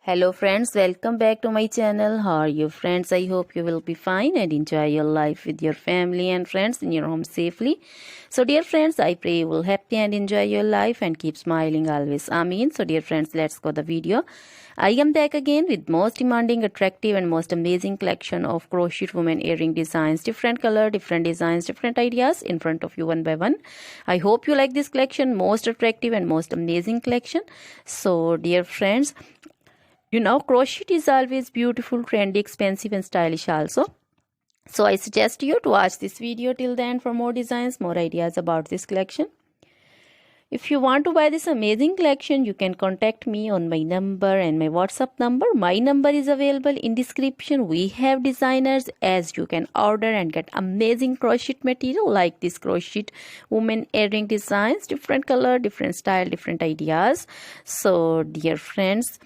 Hello friends, welcome back to my channel. How are you friends? I hope you will be fine and enjoy your life with your family and friends in your home safely. So dear friends, I pray you will happy and enjoy your life and keep smiling always. Amen. So dear friends, let's go the video. I am back again with most demanding, attractive and most amazing collection of crochet women earring designs. Different color, different designs, different ideas in front of you one by one. I hope you like this collection, most attractive and most amazing collection. So dear friends, crochet is always beautiful, trendy, expensive and stylish also. So I suggest you to watch this video till then for more designs, more ideas about this collection. If you want to buy this amazing collection, you can contact me on my number and my WhatsApp number. My number is available in description. We have designers as you can order and get amazing crochet material like this crochet woman earring designs, different color, different style, different ideas. So dear friends,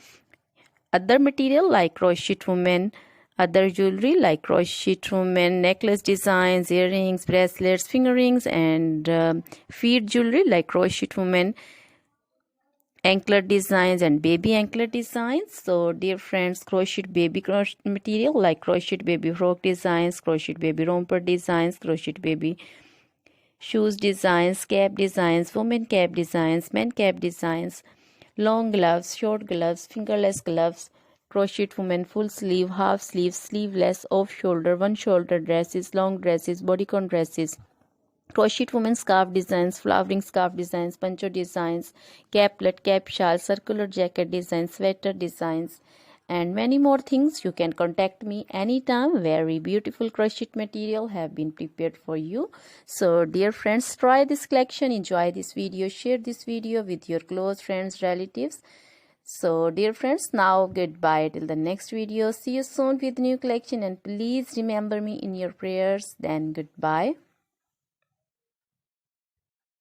other material like crochet women, other jewelry like crochet women necklace designs, earrings, bracelets, finger rings and feet jewelry like crochet women anklet designs and baby anklet designs. So dear friends, crochet baby crochet material like crochet baby frock designs, crochet baby romper designs, crochet baby shoes designs, cap designs, women cap designs, men cap designs, long gloves, short gloves, fingerless gloves, crochet women full sleeve, half sleeve, sleeveless, off shoulder, one shoulder dresses, long dresses, bodycon dresses, crochet women scarf designs, flowering scarf designs, poncho designs, caplet, cap shawl, circular jacket designs, sweater designs and many more things. You can contact me anytime. Very beautiful crochet material have been prepared for you. So dear friends, try this collection, enjoy this video, share this video with your close friends, relatives. So dear friends, now goodbye till the next video. See you soon with new collection and please remember me in your prayers. Then goodbye.